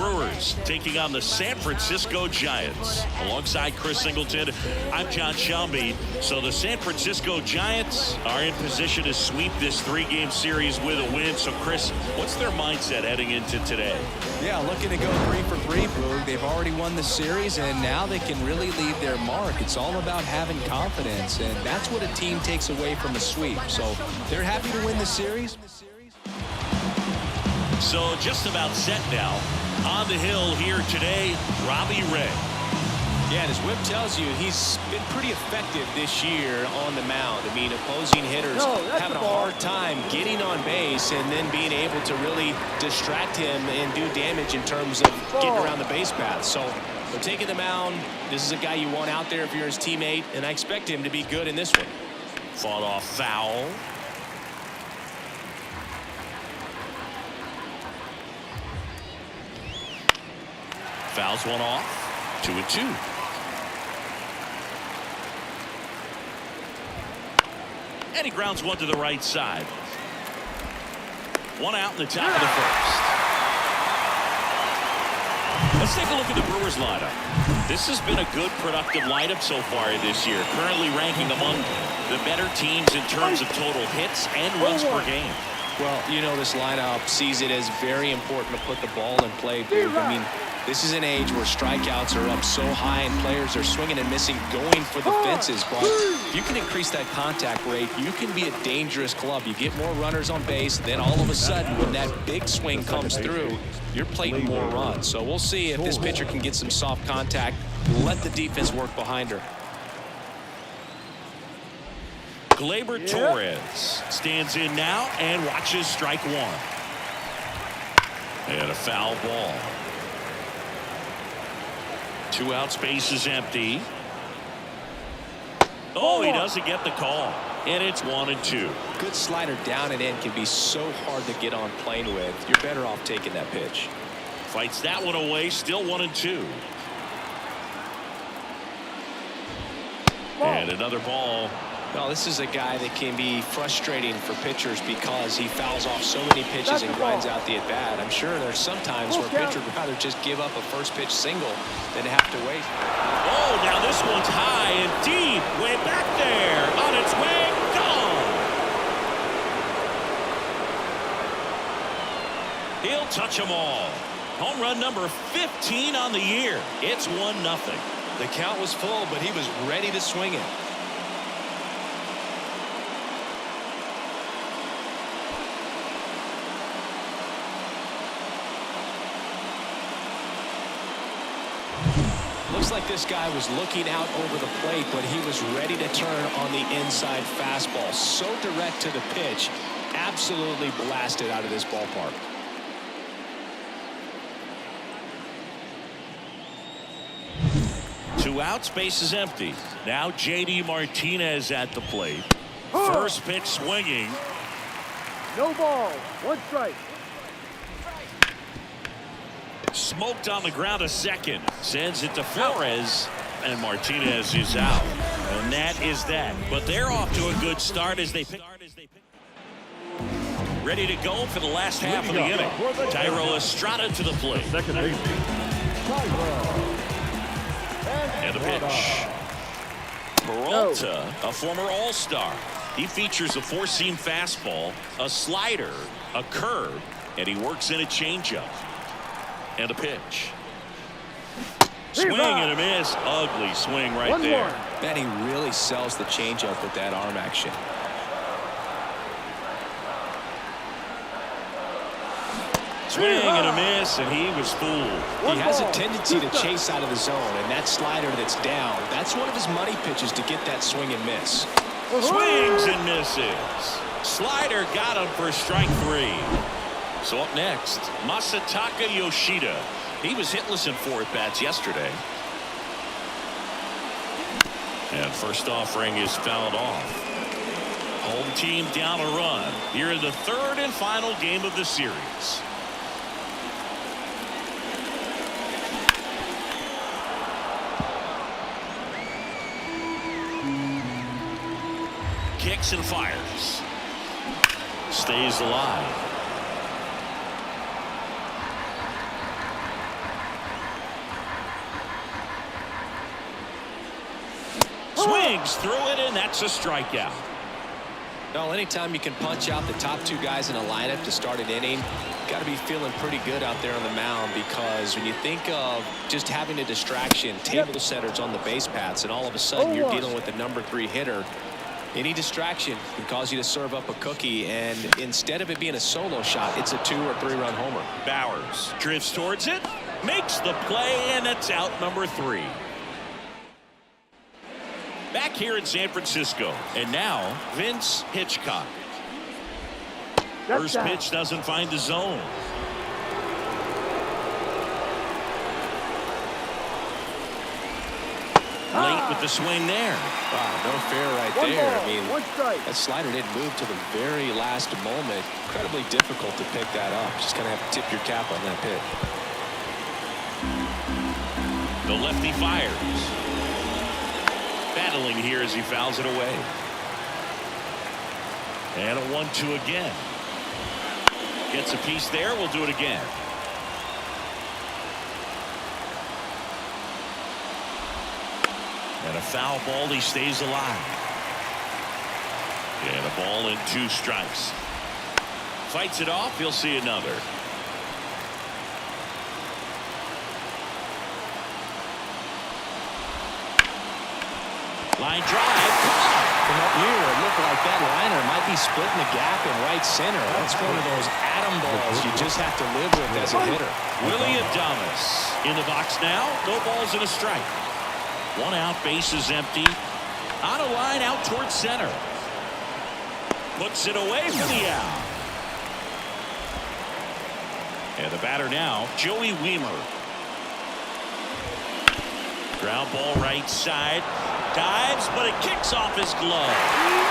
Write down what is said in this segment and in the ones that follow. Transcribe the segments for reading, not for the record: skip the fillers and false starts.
Brewers taking on the San Francisco Giants. Alongside Chris Singleton, I'm John Shelby. So the San Francisco Giants are in position to sweep this three-game series with a win. So, Chris, what's their mindset heading into today? Yeah, looking to go 3 for 3, Boog. They've already won the series, and now they can really leave their mark. It's all about having confidence, and that's what a team takes away from a sweep. So they're happy to win the series. So just about set now. On the hill here today, Robbie Ray. Yeah, and as Whip tells you, he's been pretty effective this year on the mound. I mean, opposing hitters having a hard time getting on base and then being able to really distract him and do damage in terms of getting around the base path. So we're taking the mound. This is a guy you want out there if you're his teammate, and I expect him to be good in this one. Fought off foul. Fouls one off. 2-2. And he grounds one to the right side. One out in the top of the first. Let's take a look at the Brewers lineup. This has been a good, productive lineup so far this year. Currently ranking among the better teams in terms of total hits and runs per game. Well, you know, this lineup sees it as very important to put the ball in play, Duke. I mean, this is an age where strikeouts are up so high and players are swinging and missing, going for the fences. But if you can increase that contact rate, you can be a dangerous club. You get more runners on base, then all of a sudden, when that big swing comes through, you're plating more runs. So we'll see if this pitcher can get some soft contact, let the defense work behind her. Gleyber Torres stands in now and watches strike one. And a foul ball. 2 outs, base is empty. Oh, he doesn't get the call. And it's 1-2. Good slider down and in can be so hard to get on plane with. You're better off taking that pitch. Fights that one away, still 1-2. And another ball. Well, this is a guy that can be frustrating for pitchers because he fouls off so many pitches and grinds out the at-bat. I'm sure there's some times where a pitcher would rather just give up a first pitch single than have to wait. Oh, now this one's high and deep. Way back there. On its way. Gone. He'll touch them all. Home run number 15 on the year. It's 1-0. The count was full, but he was ready to swing it. Looks like this guy was looking out over the plate, but he was ready to turn on the inside fastball. So direct to the pitch. Absolutely blasted out of this ballpark. Two outs, base is empty. Now J.D. Martinez at the plate. First pitch swinging. No ball. 1 strike. Smoked on the ground a second. Sends it to Flores. And Martinez is out. And that is that. But they're off to a good start as they pick. Ready to go for the last half of the inning. Thairo Estrada to the plate. Second base. And the pitch. Peralta, a former All-Star. He features a 4-seam fastball, a slider, a curve, and he works in a changeup. And a pitch. Swing and a miss. Ugly swing right there. Man, he really sells the changeup with that arm action. Swing and a miss, and he was fooled. He has a tendency to chase out of the zone, and that slider that's down, that's one of his money pitches to get that swing and miss. Swings and misses. Slider got him for strike 3. So up next, Masataka Yoshida. He was hitless in 4 at-bats yesterday. And first offering is fouled off. Home team down a run here in the 3rd and final game of the series. Kicks and fires. Stays alive. Swings through it, and that's a strikeout. Well, anytime you can punch out the top two guys in a lineup to start an inning, got to be feeling pretty good out there on the mound, because when you think of just having a distraction, table setters on the base paths, and all of a sudden you're dealing with the #3 hitter, any distraction can cause you to serve up a cookie, and instead of it being a solo shot, it's a 2- or 3-run homer. Bowers drifts towards it, makes the play, and it's out #3. Back here in San Francisco, and now Vince Hitchcock. First pitch doesn't find the zone. Late with the swing there. Wow, no fair right there. I mean, that slider didn't move to the very last moment. Incredibly difficult to pick that up. Just kind of have to tip your cap on that pitch. The lefty fires. Battling here as he fouls it away. And a 1-2 again. Gets a piece there. We'll do it again. And a foul ball. He stays alive. And a ball and 2 strikes. Fights it off. He'll see another. Line drive. From up here, it looked like that liner might be splitting the gap in right center. That's one of those atom balls you just have to live with as a hitter. Willie Adames in the box now. No balls and a strike. 1 out, base is empty. On a line out towards center. Puts it away for the out. And the batter now, Joey Wiemer. Ground ball right side. Dives, but it kicks off his glove.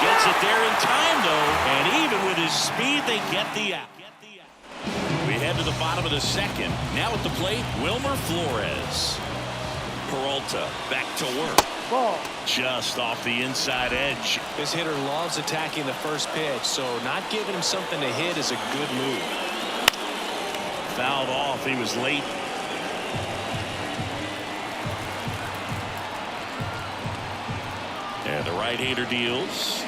Gets it there in time, though. And even with his speed, they get the out. We head to the bottom of the second. Now at the plate, Wilmer Flores. Peralta back to work. Ball. Just off the inside edge. This hitter loves attacking the first pitch, so not giving him something to hit is a good move. Fouled off. He was late. And the right-hander deals.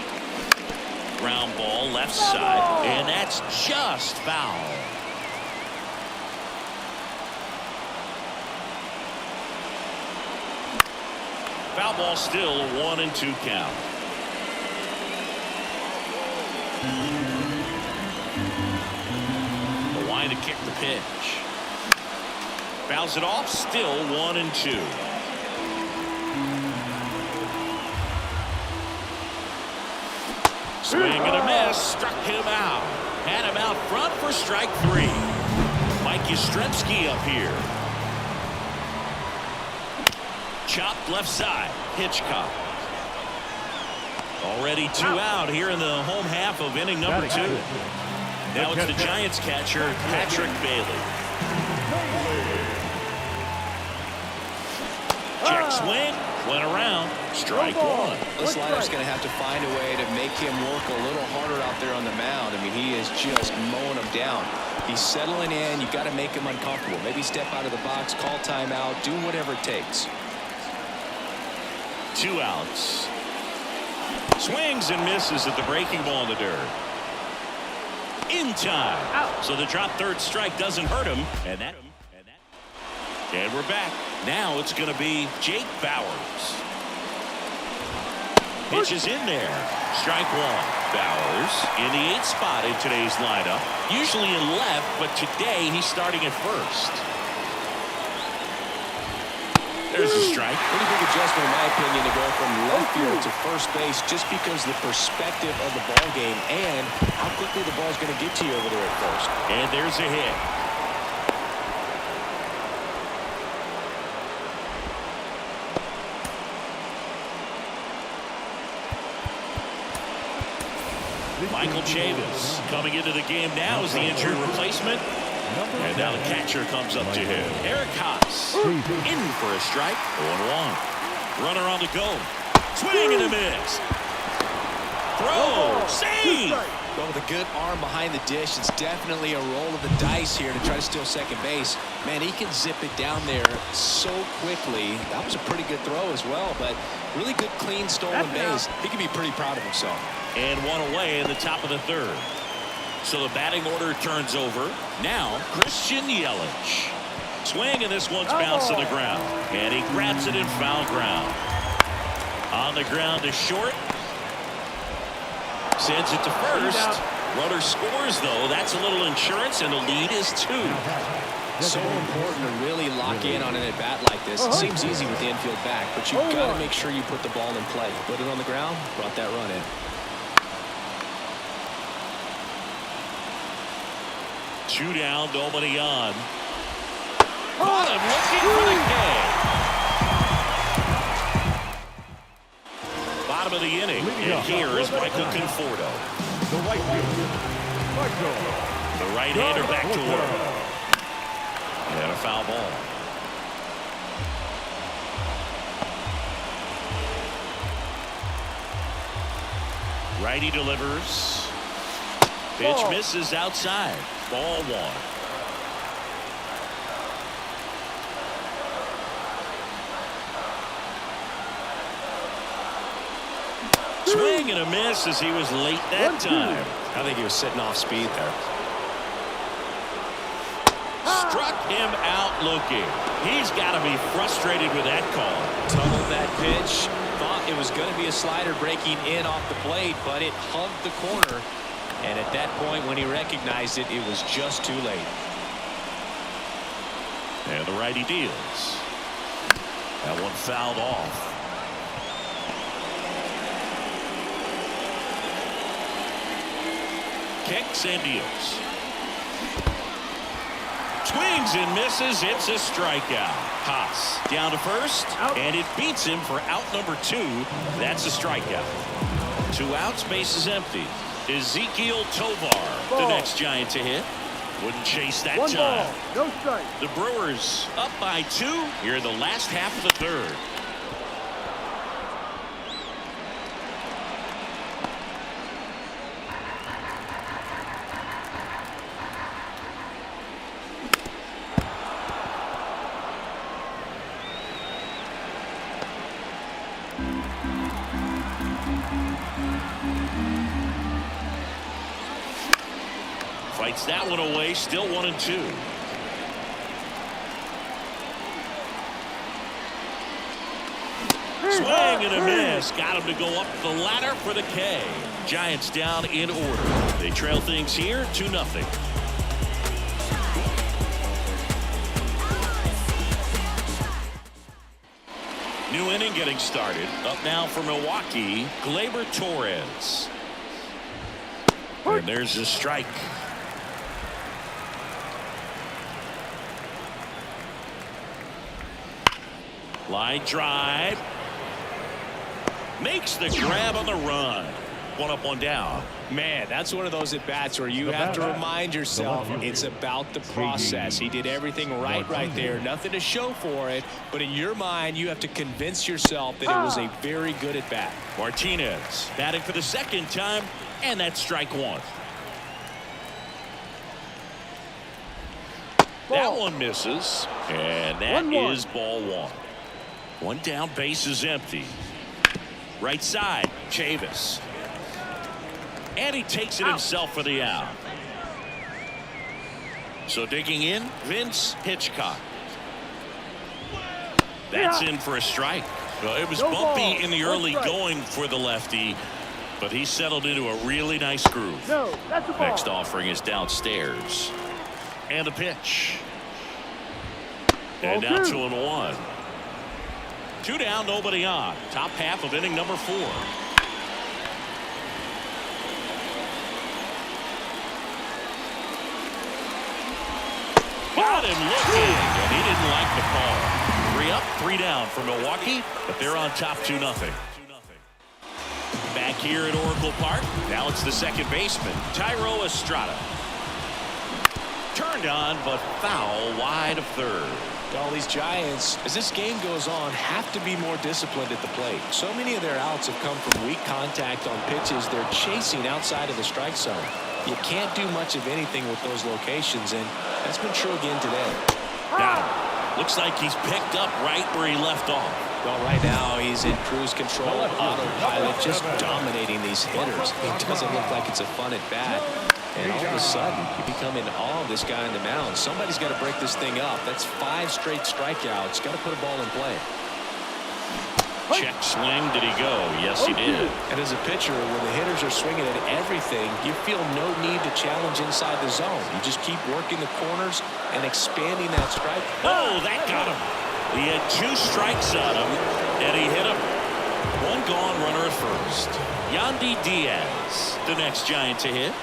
Ground ball left side. And that's just foul. Foul ball still a 1-2 count. The line to kick the pitch. Fouls it off. Still 1-2. Swing and a miss. Struck him out. Had him out front for strike 3. Mike Yastrzemski up here. Chopped left side. Hitchcock. Already 2 out here in the home half of inning number 2. Now it's the Giants catcher, Patrick Bailey. Check swing. Went around. Strike 1. This liner's going to have to find a way to make him work a little harder out there on the mound. I mean, he is just mowing him down. He's settling in. You got to make him uncomfortable. Maybe step out of the box, call timeout, do whatever it takes. 2 outs. Swings and misses at the breaking ball in the dirt. In time. So the drop third strike doesn't hurt him. And we're back. Now it's going to be Jake Bowers. Pitch is in there. Strike 1. Bowers in the 8th spot in today's lineup. Usually in left, but today he's starting at first. There's a strike. Pretty big adjustment, in my opinion, to go from left field to first base, just because of the perspective of the ball game and how quickly the ball's going to get to you over there at first. And there's a hit. Michael Chavis coming into the game now as the injured replacement. And now the catcher comes up to him. Eric Haas in for a strike. 1-1. Runner on the go. Swing and a miss. Throw. Save. Well, with a good arm behind the dish, it's definitely a roll of the dice here to try to steal second base. Man, he can zip it down there so quickly. That was a pretty good throw as well, but really good, clean, stolen base. He can be pretty proud of himself. And one away in the top of the third. So the batting order turns over. Now, Christian Yelich. Swing, and this one's bounced to the ground. And he grabs it in foul ground. On the ground to short. Sends it to first. Runner scores, though. That's a little insurance, and the lead is 2. So important to really lock in on an at-bat like this. It seems easy with the infield back, but you've got to make sure you put the ball in play. Put it on the ground, brought that run in. Two down, nobody on. Caught him looking for the K. Bottom of the inning, and here is Michael Conforto. The right fielder, Michael. The right-hander back to work. And a foul ball. Righty delivers. Pitch misses outside. Ball 1. Swing and a miss as he was late that time. I think he was sitting off speed there. Struck him out looking. He's got to be frustrated with that call. Tunneled that pitch. Thought it was going to be a slider breaking in off the plate, but it hugged the corner. And at that point, when he recognized it, it was just too late. And the righty deals. That one fouled off. Kicks and deals. Swings and misses. It's a strikeout. Haas down to first, and it beats him for out number 2. That's a strikeout. 2 outs, base is empty. Ezekiel Tovar, the next Giant to hit. Wouldn't chase that One time. ball, no strike. The Brewers up by 2 here in the last half of the third. Fights that one away, still 1-2. Swing and a miss. Got him to go up the ladder for the K. Giants down in order. They trail things here 2-0. New inning getting started. Up now for Milwaukee, Gleyber Torres. And there's a strike. Line drive. Makes the grab on the run. 1 up, 1 down. Man, that's one of those at-bats where you have to remind yourself it's about the process. He did everything right there. Nothing to show for it, but in your mind, you have to convince yourself that it was a very good at-bat. Martinez batting for the second time, and that's strike 1. That one misses, and that is ball 1. 1 down, base is empty. Right side, Chavis. And he takes it himself for the out. So digging in, Vince Hitchcock. That's in for a strike. Well, it was bumpy in the early going for the lefty, but he settled into a really nice groove. Next offering is downstairs. And a pitch. And now 2-1. 2 down, nobody on. Top half of inning number 4. Got him looking, and he didn't like the call. 3 up, 3 down for Milwaukee, but they're on top 2-0. Back here at Oracle Park, now it's the second baseman, Thairo Estrada. Turned on, but foul wide of third. All these Giants, as this game goes on, have to be more disciplined at the plate. So many of their outs have come from weak contact on pitches they're chasing outside of the strike zone. You can't do much of anything with those locations, and that's been true again today. Got him. Looks like he's picked up right where he left off. Well, right now he's in cruise control, autopilot, just dominating these hitters. It doesn't look like it's a fun at bat. And all of a sudden, you become in awe of this guy on the mound. Somebody's got to break this thing up. That's 5 straight strikeouts. Got to put a ball in play. Check swing. Did he go? Yes, he did. And as a pitcher, when the hitters are swinging at everything, you feel no need to challenge inside the zone. You just keep working the corners and expanding that strike. Oh, that got him. He had 2 strikes on him, and he hit him. 1 gone, runner at first. Yandy Diaz, the next Giant to hit.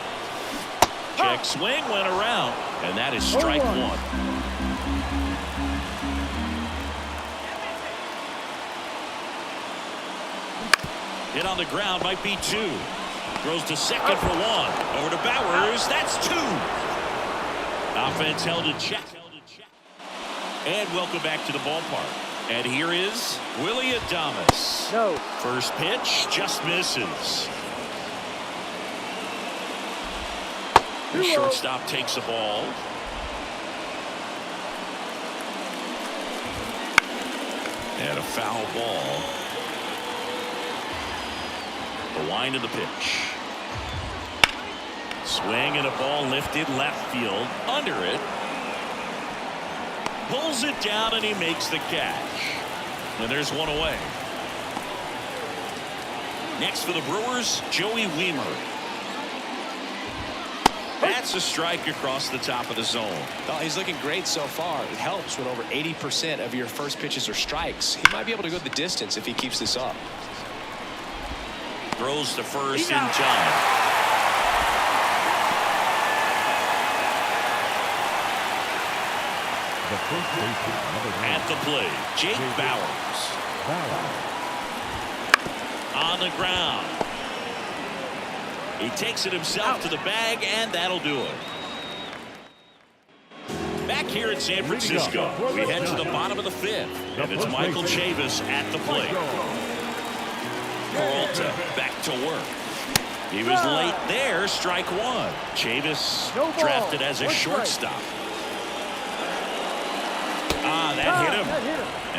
Check swing, went around, and that is strike 1. Hit on the ground, might be 2. Throws to second for 1. Over to Bowers, that's 2. Offense held in check. And welcome back to the ballpark. And here is Willie Adames. No. First pitch just misses. The shortstop takes the ball. And a foul ball. The wind of the pitch. Swing and a ball lifted left field. Under it. Pulls it down and he makes the catch. And there's 1 away. Next for the Brewers, Joey Wiemer. That's a strike across the top of the zone. Well, he's looking great so far. It helps when over 80% of your first pitches are strikes. He might be able to go the distance if he keeps this up. Throws to first in time. At the plate, Jake Bowers. On the ground. He takes it himself to the bag, and that'll do it. Back here in San Francisco, we head to the bottom of the 5th, and it's Michael Chavis at the plate. Peralta back to work. He was late there, strike 1. Chavis drafted as a shortstop. That hit him.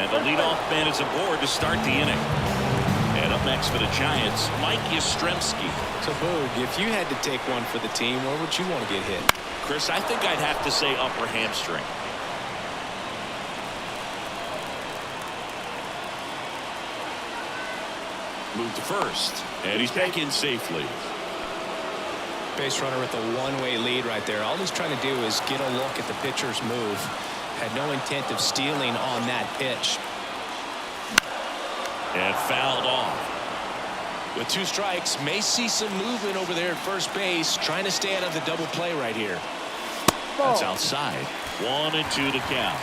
And the leadoff man is aboard to start the inning. And up next for the Giants, Mike Yastrzemski. So, Boog, if you had to take one for the team, where would you want to get hit? Chris, I think I'd have to say upper hamstring. Move to first, and he's back in safely. Base runner with a one-way lead right there. All he's trying to do is get a look at the pitcher's move. Had no intent of stealing on that pitch. And fouled off. With 2 strikes, may see some movement over there at first base, trying to stay out of the double play right here. That's outside. 1-2 to count.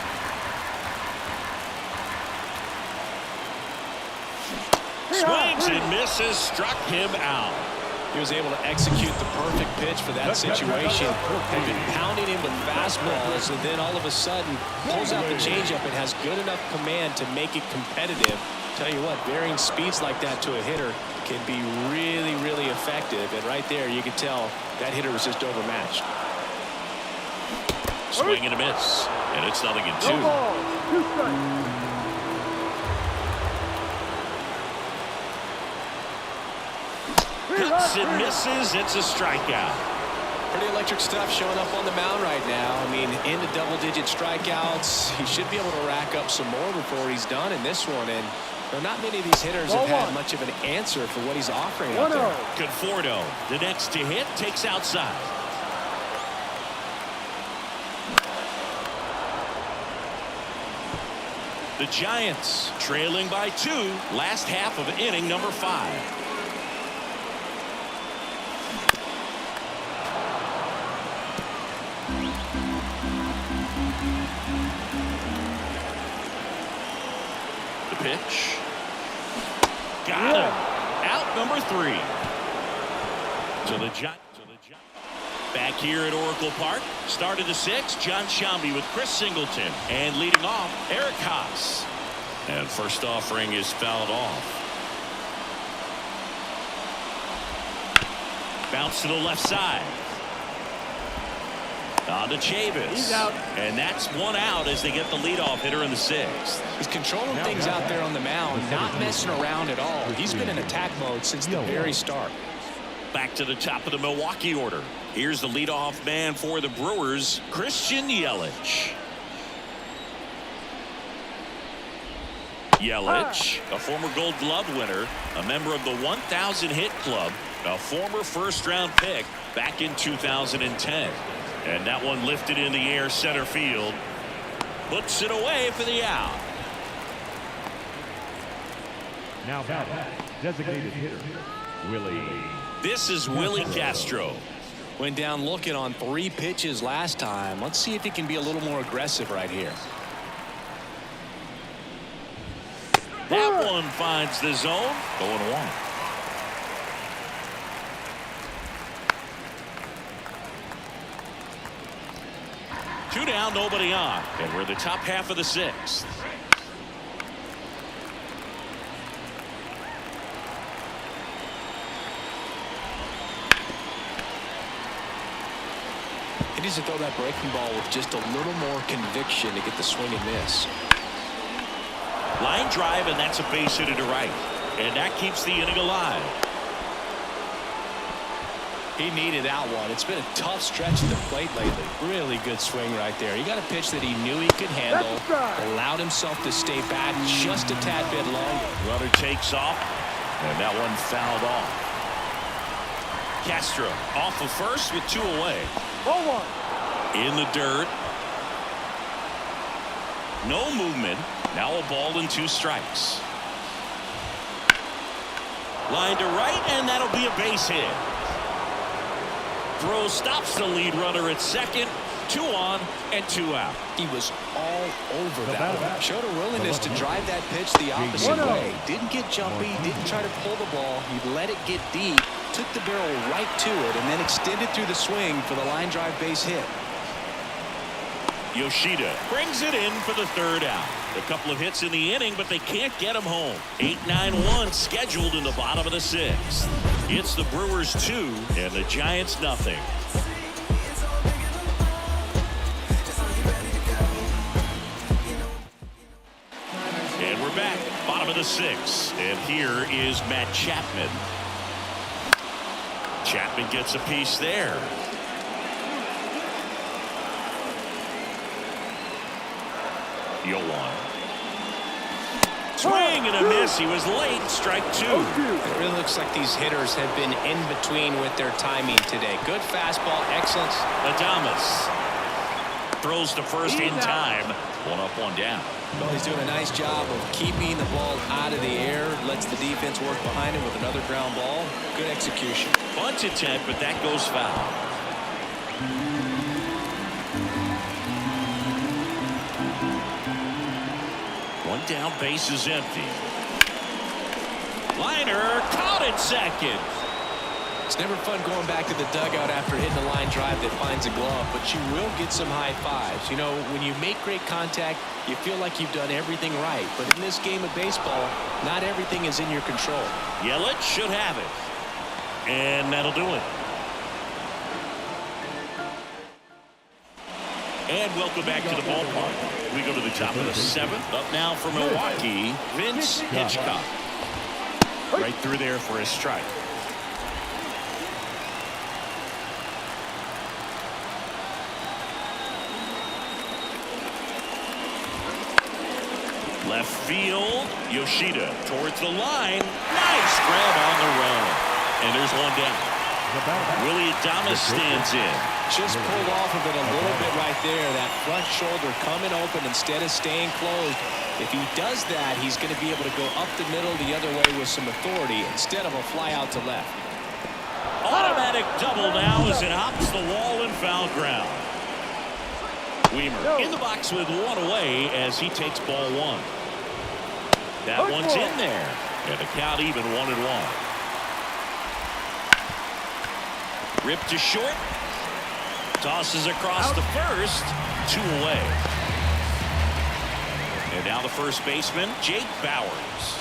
Swings and misses, struck him out. He was able to execute the perfect pitch for that situation. Had been pounding him with fastballs, and then all of a sudden pulls out the changeup and has good enough command to make it competitive. Tell you what, varying speeds like that to a hitter can be really, really effective. And right there, you can tell that hitter was just overmatched. Swing and a miss, and it's 0-2. Cuts and misses. It's a strikeout. Pretty electric stuff showing up on the mound right now. I mean, into double-digit strikeouts. He should be able to rack up some more before he's done in this one. And not many of these hitters have had much of an answer for what he's offering out there. Conforto, the next to hit, takes outside. The Giants trailing by 2, last half of inning number 5. Pitch. Got him. Out number 3. So the Giants. Back here at Oracle Park, start of the 6th, John Shambi with Chris Singleton, and leading off, Eric Haas. And first offering is fouled off. Bounce to the left side. On to Chavis. He's out. And that's one out as they get the leadoff hitter in the 6th. He's controlling things out there on the mound, not messing around at all. He's been in attack mode since the very start. Back to the top of the Milwaukee order. Here's the leadoff man for the Brewers, Christian Yelich. Yelich, a former Gold Glove winner, a member of the 1,000 hit club, a former first-round pick back in 2010. And that one lifted in the air center field. Puts it away for the out. Now batting, designated hitter, Willie. This is Willie Castro. Went down looking on 3 pitches last time. Let's see if he can be a little more aggressive right here. That one finds the zone. 0-1. Two down, nobody on. And we're the top half of the 6th. He needs to throw that breaking ball with just a little more conviction to get the swing and miss. Line drive, and that's a base hit to right. And that keeps the inning alive. He needed that one. It's been a tough stretch at the plate lately. Really good swing right there. He got a pitch that he knew he could handle. Allowed himself to stay back just a tad bit longer. Runner takes off, and that one fouled off. Castro off of first with 2 away. 0-1. In the dirt. No movement. Now a ball and 2 strikes. Line to right, and that'll be a base hit. Throw stops the lead runner at second. 2 on and 2 out. He was all over that one. Showed a willingness to drive that pitch the opposite way. Didn't get jumpy, didn't try to pull the ball. He let it get deep, took the barrel right to it, and then extended through the swing for the line drive base hit. Yoshida brings it in for the 3rd out. A couple of hits in the inning, but they can't get him home. 8-9-1 scheduled in the bottom of the 6th. It's the Brewers 2 and the Giants nothing. And we're back, bottom of the 6th. And here is Matt Chapman. Chapman gets a piece there. Yoan. Swing and a miss. He was late. Strike 2. It really looks like these hitters have been in between with their timing today. Good fastball, excellent. Adames throws to first in time. 1 up, 1 down. Well, he's doing a nice job of keeping the ball out of the air. Lets the defense work behind him with another ground ball. Good execution. Bunt attempt, but that goes foul. One down, base is empty. Liner caught at second. It's never fun going back to the dugout after hitting a line drive that finds a glove, but you will get some high fives. You know, when you make great contact, you feel like you've done everything right. But in this game of baseball, not everything is in your control. Yelich should have it. And that'll do it. And welcome back to the ballpark. We go to the top of the 7th. Up now for Milwaukee, Vince Hitchcock. Right through there for a strike. Left field, Yoshida towards the line. Nice grab on the run. And there's 1 down. Willie Adames stands in. Just pulled off of it a little bit right there. That front shoulder coming open instead of staying closed. If he does that, he's going to be able to go up the middle the other way with some authority instead of a fly out to left. Automatic double now as it hops the wall and foul ground. Weimer in the box with 1 away as he takes ball 1. That one's in there. And the count even 1-1. Ripped to short. Tosses across the first. 2 away. And now the first baseman, Jake Bowers.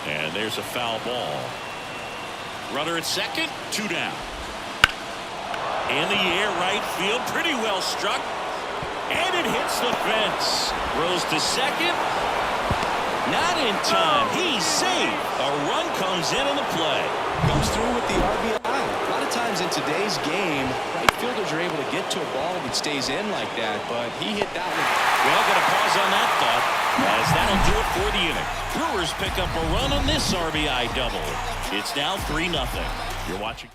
And there's a foul ball. Runner at second, 2 down. In the air, right field, pretty well struck. And it hits the fence. Rose to second. Not in time. He's safe. A run comes in on the play. Comes through with the RBI. A lot of times in today's game, right fielders are able to get to a ball that stays in like that, but he hit that one. Well, got to pause on that thought, as that'll do it for the inning. Brewers pick up a run on this RBI double. It's now 3-0. You're watching.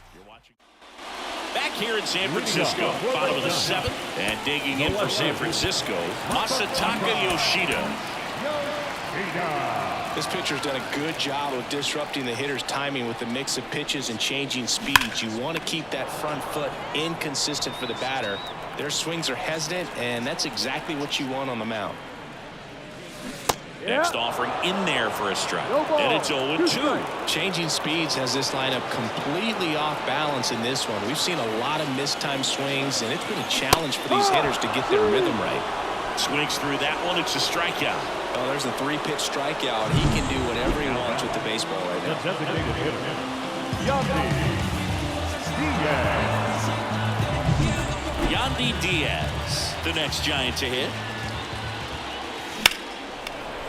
Back here in San Francisco, bottom of the 7th, and digging in for San Francisco, Masataka Yoshida. This pitcher's done a good job of disrupting the hitter's timing with the mix of pitches and changing speeds. You want to keep that front foot inconsistent for the batter. Their swings are hesitant, and that's exactly what you want on the mound. Next offering in there for a strike. And it's 0-2. Changing speeds has this lineup completely off balance in this one. We've seen a lot of mistimed swings, and it's been a challenge for these hitters to get their rhythm right. Swings through that one. It's a strikeout. Oh, there's a 3-pitch strikeout. He can do whatever he wants with the baseball right now. Yandy Diaz, the next Giant to hit.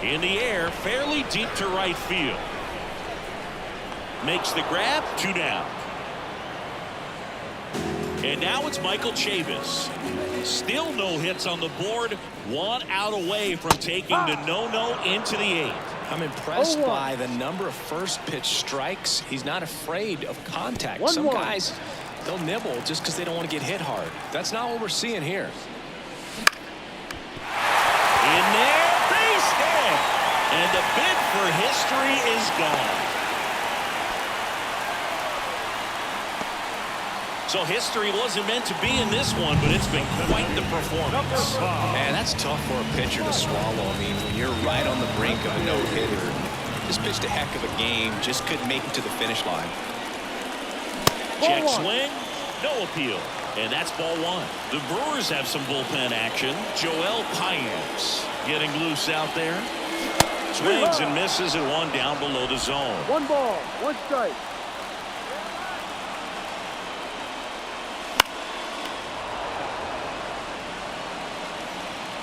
In the air, fairly deep to right field. Makes the grab, 2 down. And now it's Michael Chavis. Still no hits on the board. 1 out away from taking the no-no into the 8th. I'm impressed by the number of first pitch strikes. He's not afraid of contact. Some guys, they'll nibble just because they don't want to get hit hard. That's not what we're seeing here. In there, base hit. And the bid for history is gone. So history wasn't meant to be in this one, but it's been quite the performance. Man, that's tough for a pitcher to swallow. I mean, when you're right on the brink of a no-hitter, just pitched a heck of a game, just couldn't make it to the finish line. Check swing, no appeal. And that's ball 1. The Brewers have some bullpen action. Joel Paynes getting loose out there. Swings and misses and 1 down below the zone. 1 ball, 1 strike.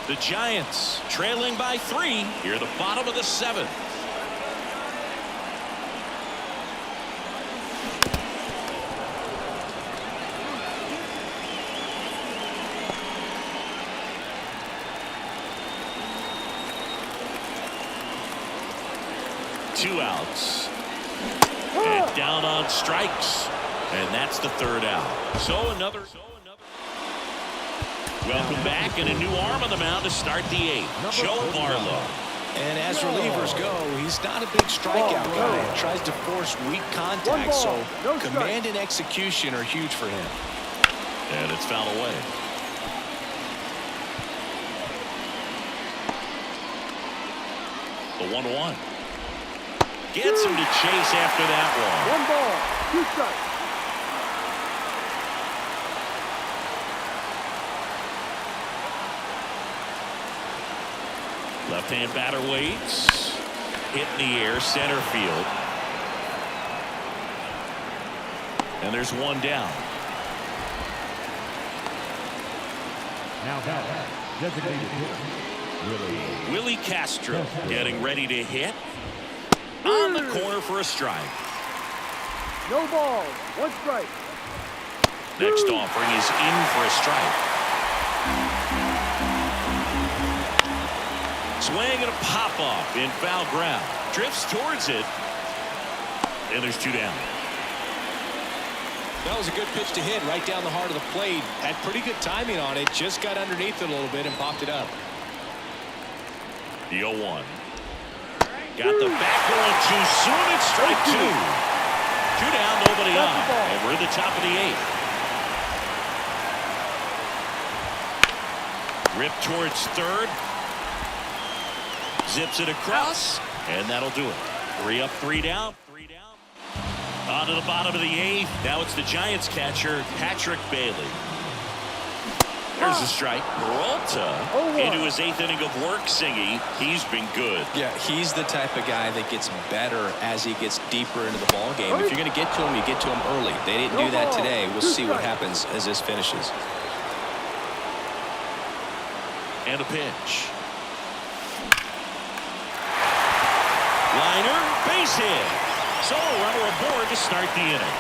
The Giants trailing by 3 here at the bottom of the 7th. Two outs. And down on strikes. And that's the 3rd out. So another. Welcome back, and a new arm on the mound to start the 8th. Joe Barlow. And as relievers go, he's not a big strikeout guy. Tries to force weak contact, so command and execution are huge for him. And it's fouled away. The 1-1. Gets him to chase after that one. 1 ball, 2 strikes. Left-hand batter waits. Hit in the air, center field. And there's 1 down. Now back, designated hitter, Willie Castro getting ready to hit. On the corner for a strike. No ball, 1 strike. Next offering is in for a strike. Swing and a pop-off in foul ground. Drifts towards it. And there's 2 down. That was a good pitch to hit right down the heart of the plate. Had pretty good timing on it. Just got underneath it a little bit and popped it up. The 0-1. Got the back going too soon. It's strike 2. 2 down, nobody on. And we're at the top of the 8th. Rip towards 3rd. Zips it across, and that'll do it. 3 up, 3 down. On to the bottom of the 8th. Now it's the Giants catcher, Patrick Bailey. There's a strike. Peralta into his 8th inning of work, Singy. He's been good. Yeah, he's the type of guy that gets better as he gets deeper into the ball game. If you're going to get to him, you get to him early. They didn't do that today. We'll see what happens as this finishes. And a pitch. Liner, base hit. So a runner aboard to start the inning.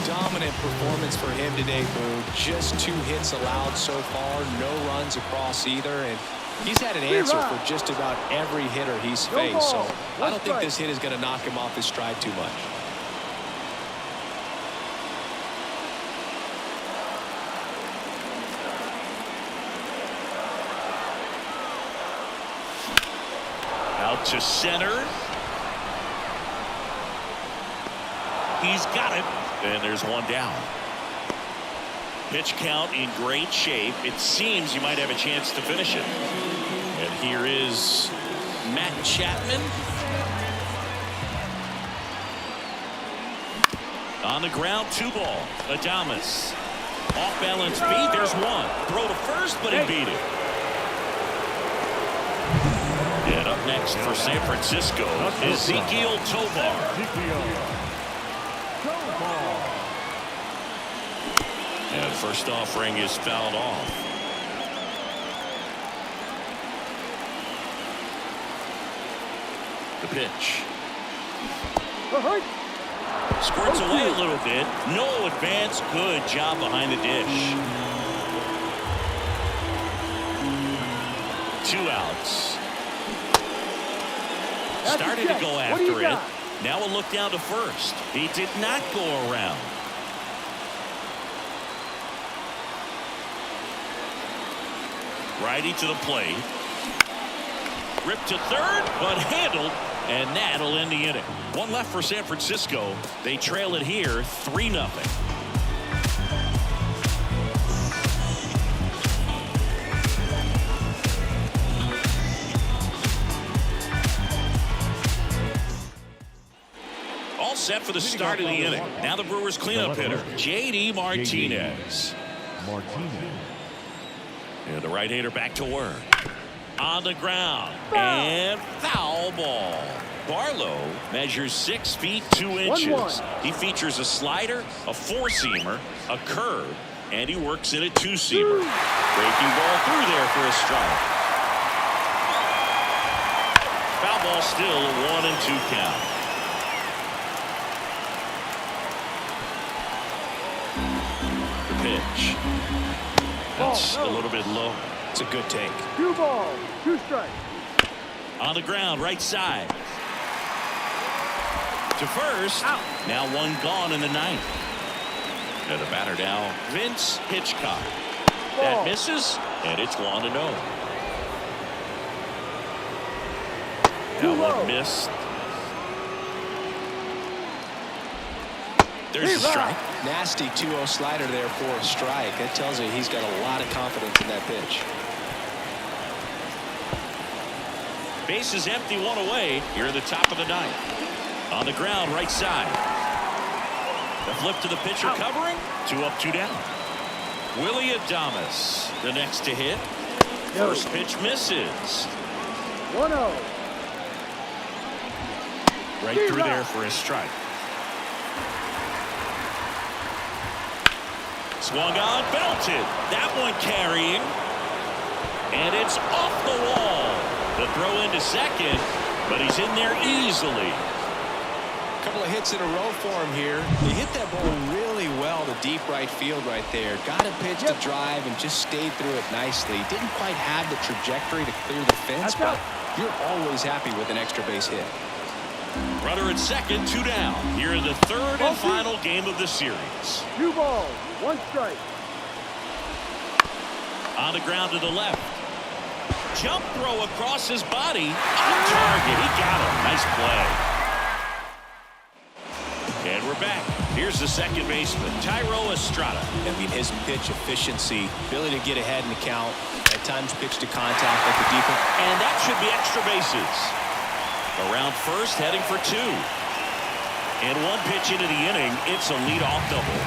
Dominant performance for him today, Boo. Just 2 hits allowed so far, no runs across either, and he's had an answer for just about every hitter he's faced. So I don't think this hit is going to knock him off his stride too much. Out to center. He's got it. And there's one down. Pitch count in great shape. It seems you might have a chance to finish it. And here is Matt Chapman. On the ground, 2 ball. Adames. Off balance beat. There's one. Throw to first, but he beat it. And up next for San Francisco, Ezequiel Tovar. And first offering is fouled off. The pitch. Squirts away a little bit. No advance. Good job behind the dish. 2 outs. Started to go after it. Now a look down to first. He did not go around. Righty to the plate. Ripped to third, but handled, and that'll end the inning. 1 left for San Francisco. They trail it here 3-0. All set for the start of the inning. Now the Brewers cleanup hitter, J.D. Martinez. And the right-hander back to work. On the ground. And foul ball. Barlow measures 6 feet 2 inches. He features a slider, a 4-seamer, a curve, and he works in a 2-seamer. Breaking ball through there for a strike. Foul ball still a 1-2 count. The pitch. That's a little bit low. It's a good take. 2 balls, 2 strikes. On the ground, right side. To first. Out. Now 1 gone in the 9th. And the batter now, Vince Hitchcock. That misses, and it's 1-0. Now 1 missed. There's a strike. Nasty 2-0 slider there for a strike. That tells you he's got a lot of confidence in that pitch. Base is empty, 1 away. Here in the top of the 9th. On the ground, right side. The flip to the pitcher covering. 2 up, 2 down. Willie Adames, the next to hit. First pitch misses. 1-0. Right through there for a strike. Swung on, belted. That one carrying. And it's off the wall. The throw into second, but he's in there easily. A couple of hits in a row for him here. He hit that ball really well to deep right field right there. Got a pitch to drive and just stayed through it nicely. Didn't quite have the trajectory to clear the fence, but you're always happy with an extra base hit. Runner at second, 2 down. Here in the 3rd and final game of the series. 2 balls, 1 strike. On the ground to the left. Jump throw across his body. On target. He got him. Nice play. And we're back. Here's the second baseman, Tyro Estrada. I mean, his pitch efficiency, ability to get ahead in the count, at times pitch to contact at the deeper. And that should be extra bases. Around first, heading for 2. And one pitch into the inning, it's a leadoff double.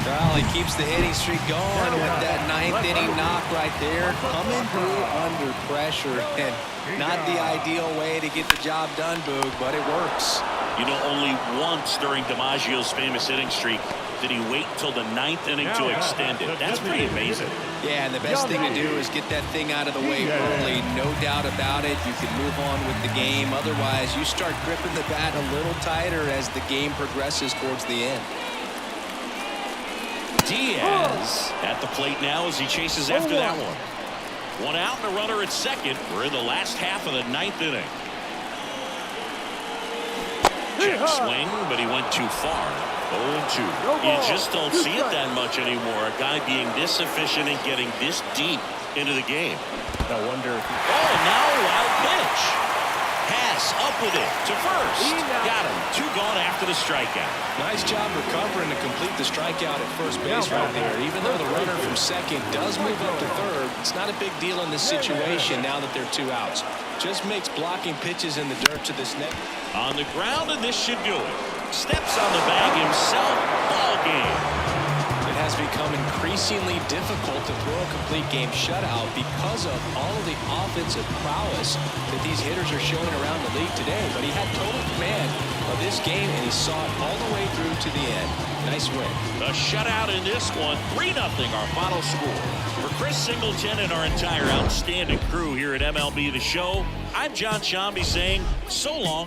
Well, he keeps the hitting streak going with that ninth inning knock right there, coming through under pressure, and not the ideal way to get the job done, Boog, but it works. You know, only once during DiMaggio's famous hitting streak did he wait until the ninth inning to extend it. That's pretty amazing. Yeah, and the best thing to do is get that thing out of the way early. No doubt about it. You can move on with the game. Otherwise, you start gripping the bat a little tighter as the game progresses towards the end. Diaz at the plate now as he chases after that one. One out and a runner at second. We're in the last half of the ninth inning. Check swing, but he went too far. 0-2. You just don't see it that much anymore. A guy being this efficient and getting this deep into the game. No wonder. Oh, now a wild pitch. Pass up with it to first. Got him. 2 gone after the strikeout. Nice job recovering to complete the strikeout at first base right there. Even though the runner from second does move up to third, it's not a big deal in this situation now that they're 2 outs. Just makes blocking pitches in the dirt to this net. On the ground, and this should do it. Steps on the bag himself. Ball game. It has become increasingly difficult to throw a complete game shutout because of all of the offensive prowess that these hitters are showing around the league today. But he had total command of this game, and he saw it all the way through to the end. Nice win. A shutout in this one. 3-0 our final score. For Chris Singleton and our entire outstanding crew here at MLB The Show, I'm John Shambi saying so long.